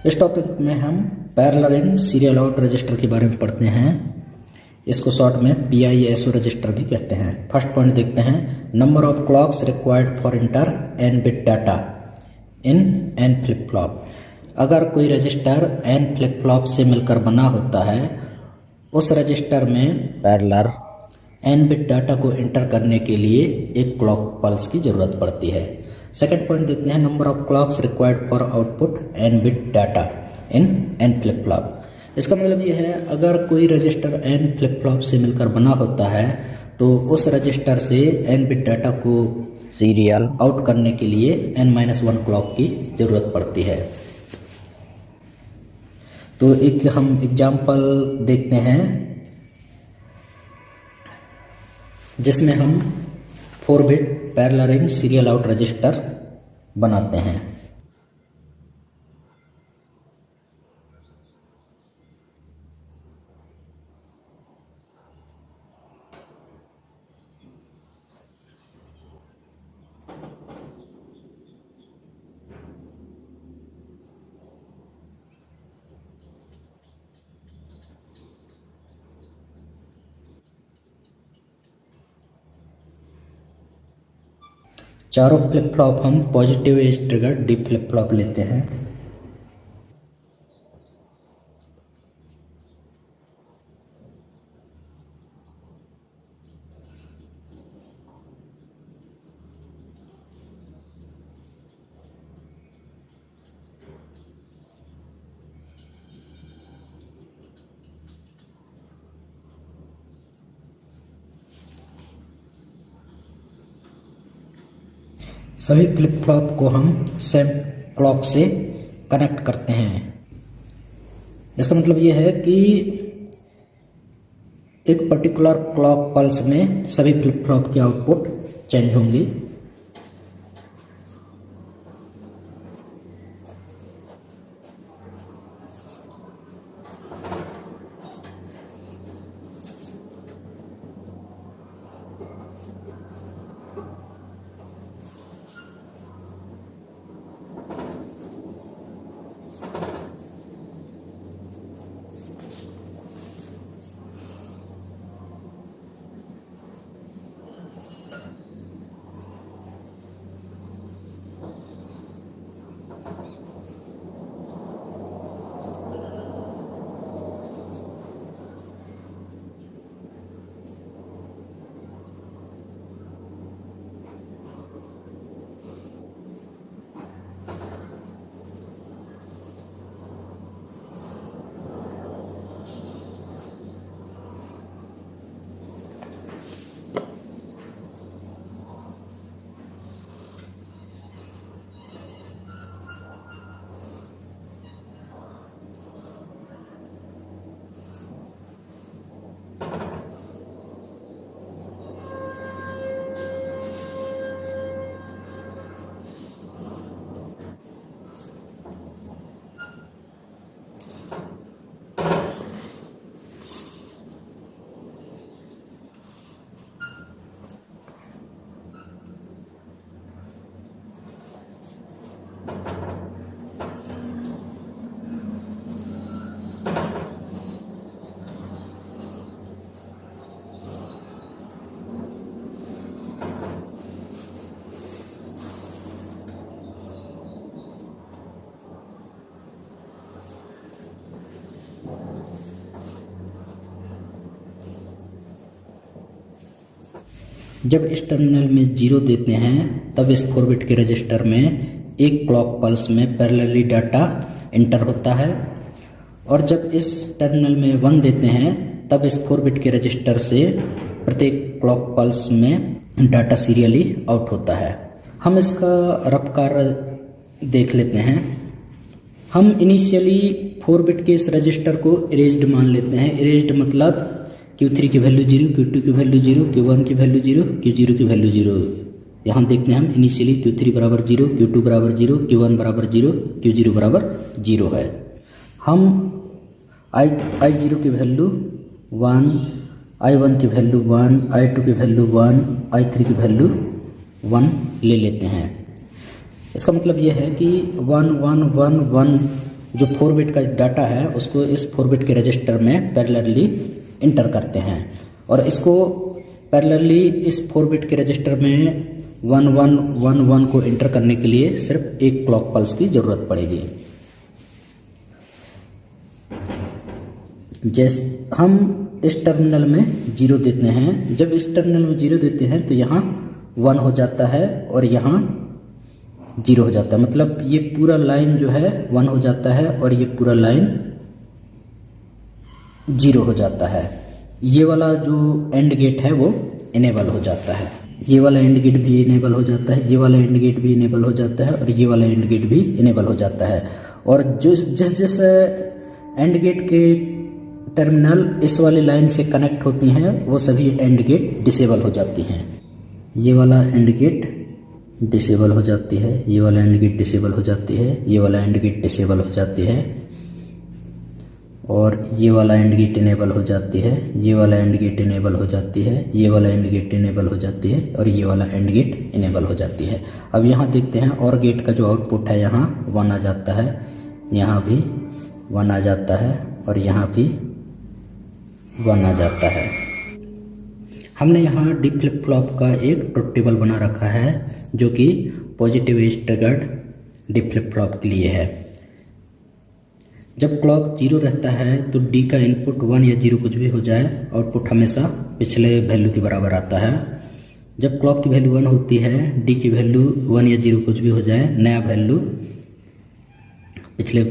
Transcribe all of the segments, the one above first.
इस टॉपिक में हम parallel in serial out register के बारे में पढ़ते हैं। इसको शॉर्ट में PISO रजिस्टर भी कहते हैं। फर्स्ट पॉइंट देखते हैं, number of clocks required for inter n bit data in n flip flop. अगर कोई रजिस्टर n फ्लिप फ्लॉप से मिलकर बना होता है, उस रजिस्टर में पैरेलल n बिट डाटा को इंटर करने के लिए एक क्लॉक पल्स की ज़रूरत पड़ती है। सेकेंड पॉइंट देखते हैं, number of clocks required for output n bit data in n flip flop. इसका मतलब ये है, अगर कोई रजिस्टर n फ्लिप फ्लॉप से मिलकर बना होता है तो उस रजिस्टर से n बिट डाटा को सीरियल आउट करने के लिए n-1 क्लॉक की ज़रूरत पड़ती है। तो एक हम एग्जाम्पल देखते हैं जिसमें हम 4 bit parallel in serial out register बनाते हैं। चारों फ्लिप फ्लॉप हम positive edge trigger D flip flop लेते हैं। सभी फ्लिप फ्लॉप को हम सेम क्लॉक से कनेक्ट करते हैं। इसका मतलब ये है कि एक पर्टिकुलर क्लॉक पल्स में सभी फ्लिप फ्लॉप के आउटपुट चेंज होंगे। जब इस टर्मिनल में 0 देते हैं तब इस 4 बिट के रजिस्टर में एक क्लॉक पल्स में पैरेलली डाटा इंटर होता है, और जब इस टर्मिनल में 1 देते हैं तब इस 4 बिट के रजिस्टर से प्रत्येक क्लॉक पल्स में डाटा सीरियली आउट होता है। हम इसका रफ कार्य देख लेते हैं। हम इनिशियली 4 बिट के इस रजिस्टर को इरेज्ड मान लेते हैं। इरेज्ड मतलब Q3 की वैल्यू 0, Q2 की वैल्यू 0, Q1 की वैल्यू 0, Q0 की वैल्यू 0। यहाँ देखते हैं हम इनिशियली Q3 बराबर 0, Q2 बराबर 0, Q1 बराबर 0, Q0 बराबर 0 है। हम I0 की वैल्यू 1, I1 की वैल्यू 1, I2 की वैल्यू 1, I3 की वैल्यू 1 ले लेते हैं। इसका मतलब यह है कि 1 1 1 1 जो 4 बिट का डाटा है उसको इस 4 बिट के रजिस्टर में पैरेलली इंटर करते हैं, और इसको पैरेलली इस 4 बिट के रजिस्टर में 1111 को इंटर करने के लिए सिर्फ एक क्लॉक पल्स की ज़रूरत पड़ेगी। जैसे हम इस टर्मिनल में 0 देते हैं, जब इस टर्मिनल में 0 देते हैं तो यहाँ 1 हो जाता है और यहाँ 0 हो जाता है, मतलब ये पूरा लाइन जो है 1 हो जाता है और ये पूरा लाइन 0 हो जाता है। ये वाला जो एंड गेट है वो इनेबल हो जाता है, ये वाला एंड गेट भी इनेबल हो जाता है, ये वाला एंड गेट भी इनेबल हो जाता है और ये वाला एंड गेट भी इनेबल हो जाता है। और जिस एंड गेट के टर्मिनल इस वाली लाइन से कनेक्ट होती हैं वो सभी एंड गेट डिसेबल हो जाती हैं। ये वाला एंड गेट डिसेबल हो जाती है, ये वाला एंड गेट डिसेबल हो जाती है, ये वाला एंड गेट डिसेबल हो जाती है, और ये वाला एंड गेट इनेबल हो जाती है, ये वाला एंड गेट इनेबल हो जाती है, ये वाला एंड गेट इनेबल हो जाती है और ये वाला एंड गेट इनेबल हो जाती है। अब यहाँ देखते हैं और गेट का जो आउटपुट है यहाँ 1 आ जाता है, यहाँ भी 1 आ जाता है और यहाँ भी 1 आ जाता है। हमने यहाँ डी फ्लिप फ्लॉप का एक ट्रुथ टेबल बना रखा है जो कि positive edge triggered D flip flop के लिए है। जब क्लॉक 0 रहता है तो डी का इनपुट 1 या 0 कुछ भी हो जाए, आउटपुट हमेशा पिछले वैल्यू के बराबर आता है। जब क्लॉक की वैल्यू 1 होती है, डी की वैल्यू 1 या 0 कुछ भी हो जाए, नया वैल्यू पिछले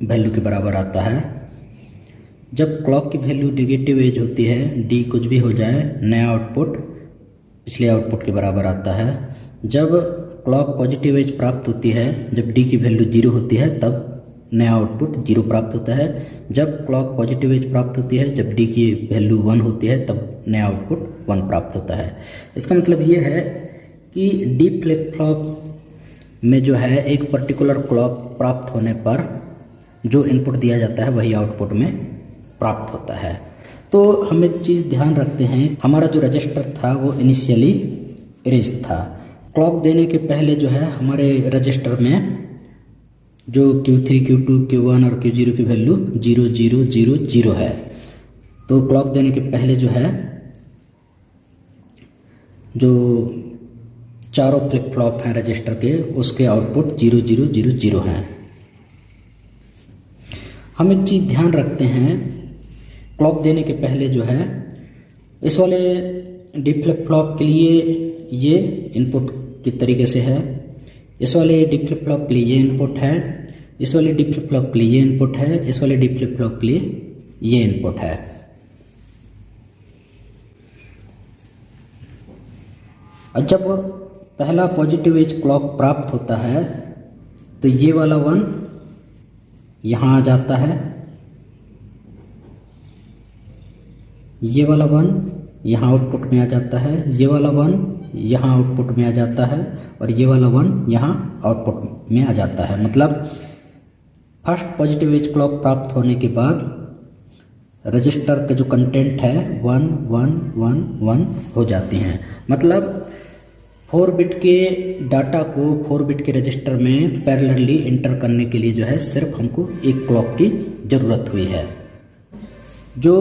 वैल्यू के बराबर आता है। जब क्लॉक की वैल्यू नेगेटिव एज होती है, डी कुछ भी हो जाए, नया आउटपुट पिछले आउटपुट के बराबर आता है। जब क्लॉक पॉजिटिव एज प्राप्त होती है, जब डी की वैल्यू 0 होती है तब नया आउटपुट 0 प्राप्त होता है। जब क्लॉक पॉजिटिव एज प्राप्त होती है, जब डी की वैल्यू 1 होती है तब नया आउटपुट 1 प्राप्त होता है। इसका मतलब ये है कि डी फ्लिप फ्लॉप में जो है एक पर्टिकुलर क्लॉक प्राप्त होने पर जो इनपुट दिया जाता है वही आउटपुट में प्राप्त होता है। तो हम एक चीज़ ध्यान रखते हैं, हमारा जो रजिस्टर था वो इनिशियली इरेज था। क्लॉक देने के पहले जो है हमारे रजिस्टर में जो Q3, Q2, Q1 और Q0 की वैल्यू 0 0 0 0 है। तो क्लॉक देने के पहले जो है जो चारों फ्लिप फ्लॉप हैं रजिस्टर के, उसके आउटपुट 0 0 0 0 हैं। हम एक चीज़ ध्यान रखते हैं, क्लॉक देने के पहले जो है इस वाले डी फ्लिप फ्लॉप के लिए ये इनपुट किस तरीके से है, इस वाले डी फ्लिप फ्लॉप के लिए ये इनपुट है, इस वाले डी फ्लिप फ्लॉप के लिए ये इनपुट है, इस वाले डी फ्लिप फ्लॉप के लिए ये इनपुट है। और जब पहला पॉजिटिव एज क्लॉक प्राप्त होता है तो ये वाला 1 यहाँ आ जाता है, ये वाला 1 यहाँ आउटपुट में आ जाता है, ये वाला 1 यहाँ आउटपुट में आ जाता है और ये वाला 1 यहाँ आउटपुट में आ जाता है। मतलब फर्स्ट पॉजिटिव एज क्लॉक प्राप्त होने के बाद रजिस्टर का जो कंटेंट है 1 1 1 1 हो जाती हैं। मतलब 4 बिट के डाटा को 4 बिट के रजिस्टर में पैरेलली इंटर करने के लिए जो है सिर्फ हमको एक क्लॉक की ज़रूरत हुई है। जो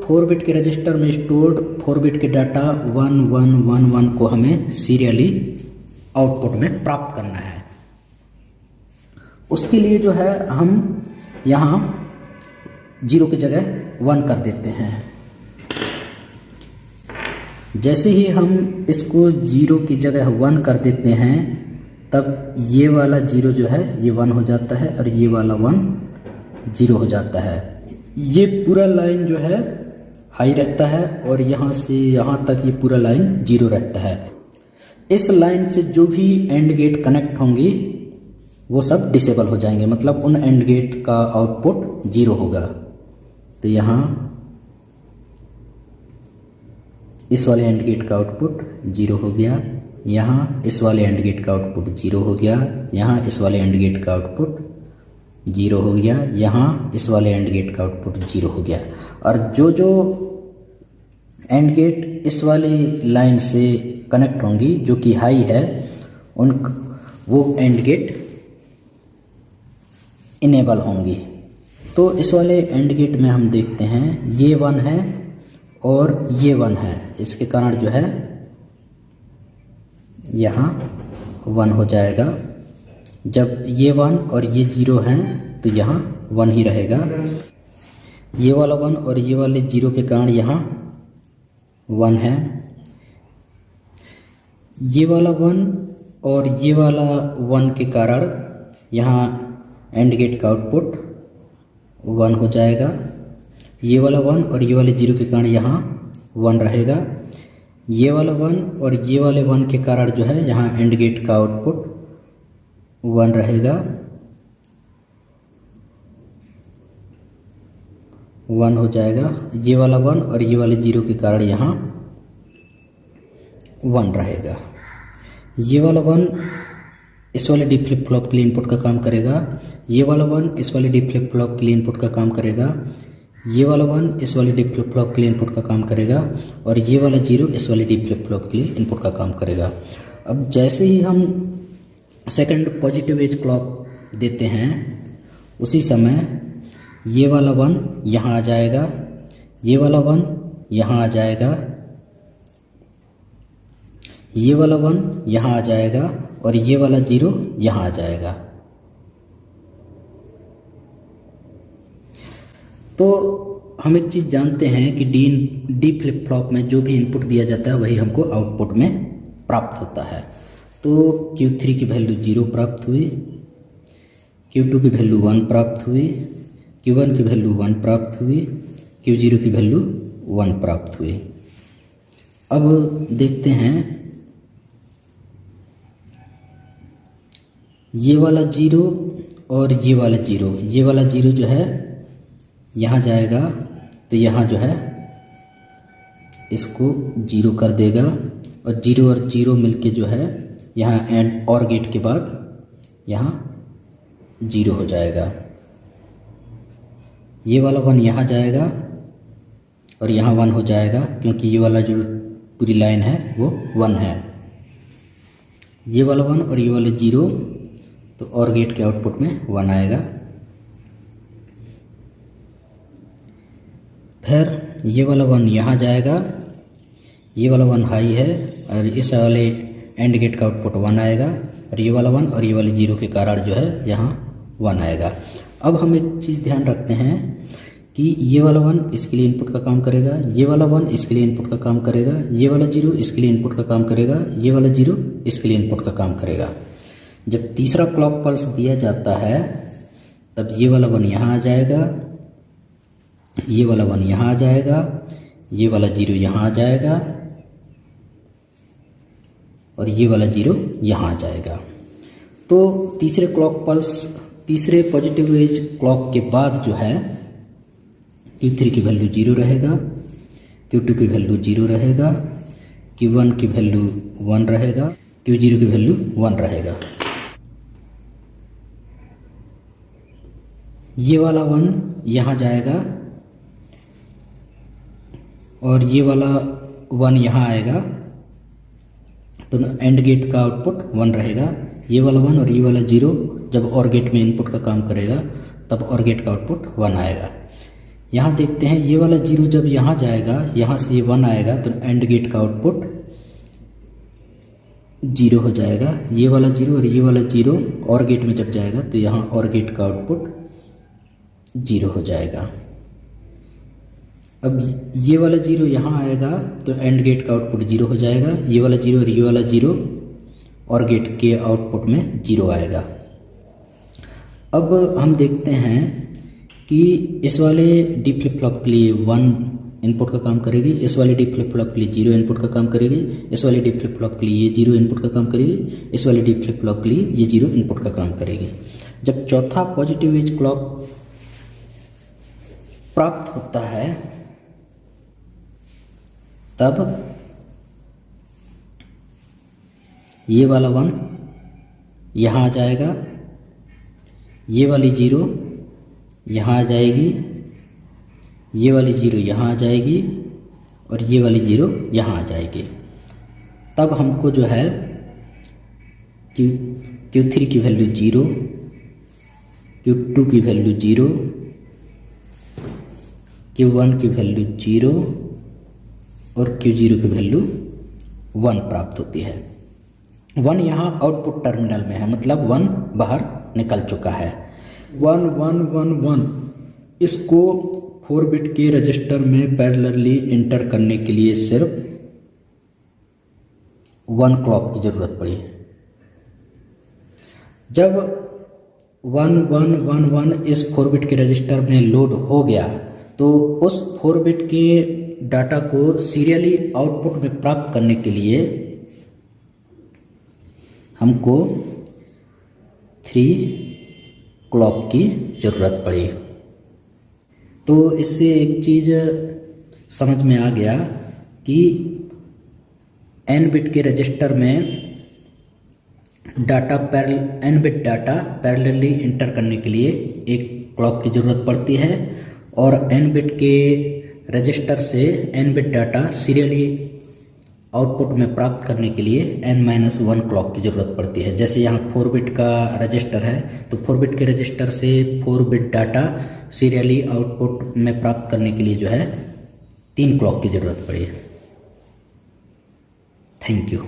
4 बिट के रजिस्टर में स्टोर्ड 4 बिट के डाटा 1 1 1 1 को हमें सीरियली आउटपुट में प्राप्त करना है। उसके लिए जो है हम यहाँ 0 की जगह 1 कर देते हैं। जैसे ही हम इसको 0 की जगह 1 कर देते हैं तब ये वाला 0 जो है ये 1 हो जाता है और ये वाला 1 0 हो जाता है। ये पूरा लाइन जो है हाई रहता है और यहाँ से यहाँ तक ये पूरा लाइन 0 रहता है। इस लाइन से जो भी एंड गेट कनेक्ट होंगी वो सब डिसेबल हो जाएंगे, मतलब उन एंड गेट का आउटपुट 0 होगा। तो यहाँ इस वाले एंड गेट का आउटपुट 0 हो गया, यहाँ इस वाले एंड गेट का आउटपुट 0 हो गया, यहाँ इस वाले एंड गेट का आउटपुट 0 हो गया, यहाँ इस वाले एंड गेट का आउटपुट 0 हो गया। और जो जो एंड गेट इस वाली लाइन से कनेक्ट होंगी जो कि हाई है वो एंड गेट इनेबल होंगी। तो इस वाले एंड गेट में हम देखते हैं ये 1 है और ये 1 है, इसके कारण जो है यहाँ 1 हो जाएगा। जब ये 1 और ये 0 हैं तो यहाँ 1 ही रहेगा। ये वाला 1 और ये वाले 0 के कारण यहाँ 1 है। ये वाला 1 और ये वाला 1 के कारण यहाँ एंड गेट का आउटपुट 1 हो जाएगा। ये वाला 1 और ये वाले 0 के कारण यहाँ 1 रहेगा। ये वाला 1 और ये वाले 1 के कारण जो है यहाँ एंड गेट का आउटपुट 1 रहेगा, 1 हो जाएगा। ये वाला 1 और ये वाले 0 के कारण यहाँ 1 रहेगा। ये वाला 1 इस वाले डी फ्लिप फ्लॉप के लिए इनपुट का काम करेगा। ये वाला 1 इस वाले डी फ्लिप फ्लॉप के लिए इनपुट का काम करेगा। ये वाला 1 इस वाले डी फ्लिप फ्लॉप के लिए इनपुट का काम करेगा और ये वाला 0 इस वाले डी फ्लिप फ्लॉप के लिए इनपुट का काम करेगा। अब जैसे ही हम सेकंड पॉजिटिव एज क्लॉक देते हैं उसी समय ये वाला 1 यहाँ आ जाएगा, ये वाला 1 यहाँ आ जाएगा, ये वाला 1 यहाँ आ जाएगा और ये वाला 0 यहाँ आ जाएगा। तो हम एक चीज़ जानते हैं कि डी फ्लिप फ्लॉप में जो भी इनपुट दिया जाता है वही हमको आउटपुट में प्राप्त होता है। तो Q3 की वैल्यू 0 प्राप्त हुई, Q2 की वैल्यू 1 प्राप्त हुई, Q1 की वैल्यू 1 प्राप्त हुई, Q0 की वैल्यू 1 प्राप्त हुई। अब देखते हैं ये वाला 0 और ये वाला 0, ये वाला 0 जो है यहाँ जाएगा तो यहाँ जो है इसको 0 कर देगा और 0 और 0 मिलके जो है यहाँ एंड और गेट के बाद यहाँ 0 हो जाएगा। ये वाला 1 यहाँ जाएगा और यहाँ 1 हो जाएगा क्योंकि ये वाला जो पूरी लाइन है वो 1 है। ये वाला 1 और ये वाले 0 तो और गेट के आउटपुट में 1 आएगा। फिर ये वाला 1 यहाँ जाएगा, ये वाला 1 हाई है और इस वाले एंड गेट का आउटपुट 1 आएगा और ये वाला 1 और ये वाले 0 के कारण जो है यहाँ 1 आएगा। अब हम एक चीज़ ध्यान रखते हैं कि ये वाला 1 इसके लिए इनपुट का काम करेगा, ये वाला 1 इसके लिए इनपुट का काम करेगा, ये वाला 0 इसके लिए इनपुट का काम करेगा, ये वाला 0 इसके लिए इनपुट का काम करेगा। जब तीसरा क्लॉक पल्स दिया जाता है तब ये वाला 1 यहाँ आ जाएगा, ये वाला 1 यहाँ आ जाएगा, ये वाला 0 यहाँ आ जाएगा और ये वाला 0 यहाँ आ जाएगा। तो तीसरे क्लॉक पल्स, तीसरे पॉजिटिव एज क्लॉक के बाद जो है Q3 की वैल्यू 0 रहेगा, Q2 की वैल्यू 0 रहेगा, Q1 की वैल्यू 1 रहेगा, Q0 की वैल्यू 1 रहेगा। ये वाला 1 यहाँ जाएगा और ये वाला 1 यहाँ आएगा तो एंड गेट का आउटपुट 1 रहेगा। ये वाला 1 और ये वाला 0 जब और गेट में इनपुट का काम करेगा तब और गेट का आउटपुट 1 आएगा। यहाँ देखते हैं ये वाला 0 जब यहाँ जाएगा, यहाँ से ये 1 आएगा तो एंड गेट का आउटपुट 0 हो जाएगा। ये वाला 0 और ये वाला 0 और गेट में जब जाएगा तो यहाँ और गेट का आउटपुट 0 हो जाएगा। अब ये वाला 0 यहाँ आएगा तो एंड गेट का आउटपुट 0 हो जाएगा। ये वाला 0 और ये वाला 0 और गेट के आउटपुट में 0 आएगा। अब हम देखते हैं कि इस वाले डी फ्लिप फ्लॉप के लिए 1 इनपुट का काम करेगी, इस वाले डी फ्लिप फ्लॉप के लिए 0 इनपुट का काम करेगी, इस वाले डी फ्लिप फ्लॉप के लिए ये 0 इनपुट का काम करेगी, इस वाले डी फ्लिप फ्लॉप के लिए ये 0 इनपुट का काम करेगी। जब चौथा पॉजिटिव एज क्लॉक प्राप्त होता है तब ये वाला 1 यहाँ आ जाएगा, ये वाली 0 यहाँ आ जाएगी, ये वाली 0 यहाँ आ जाएगी और ये वाली 0 यहाँ आ जाएगी। तब हमको जो है Q3 की वैल्यू 0, Q2 की वैल्यू 0, Q1 की वैल्यू 0 और Q0 की वैल्यू 1 प्राप्त होती है। 1 यहाँ आउटपुट टर्मिनल में है, मतलब 1 बाहर निकल चुका है। 1 1 1 1 इसको 4 बिट के रजिस्टर में पैरेलली इंटर करने के लिए सिर्फ 1 क्लॉक की ज़रूरत पड़ी। जब 1 1 1 1 इस 4 बिट के रजिस्टर में लोड हो गया तो उस 4 बिट के डाटा को सीरियली आउटपुट में प्राप्त करने के लिए हमको 3 क्लॉक की ज़रूरत पड़ी। तो इससे एक चीज़ समझ में आ गया कि n बिट के रजिस्टर में n bit data parallelly inter करने के लिए एक क्लॉक की ज़रूरत पड़ती है, और n बिट के रजिस्टर से n bit data serially output में प्राप्त करने के लिए n-1 क्लॉक की ज़रूरत पड़ती है। जैसे यहाँ 4 बिट का रजिस्टर है तो 4 बिट के रजिस्टर से 4 बिट डाटा सीरियली आउटपुट में प्राप्त करने के लिए जो है 3 क्लॉक की ज़रूरत पड़ी। Thank you.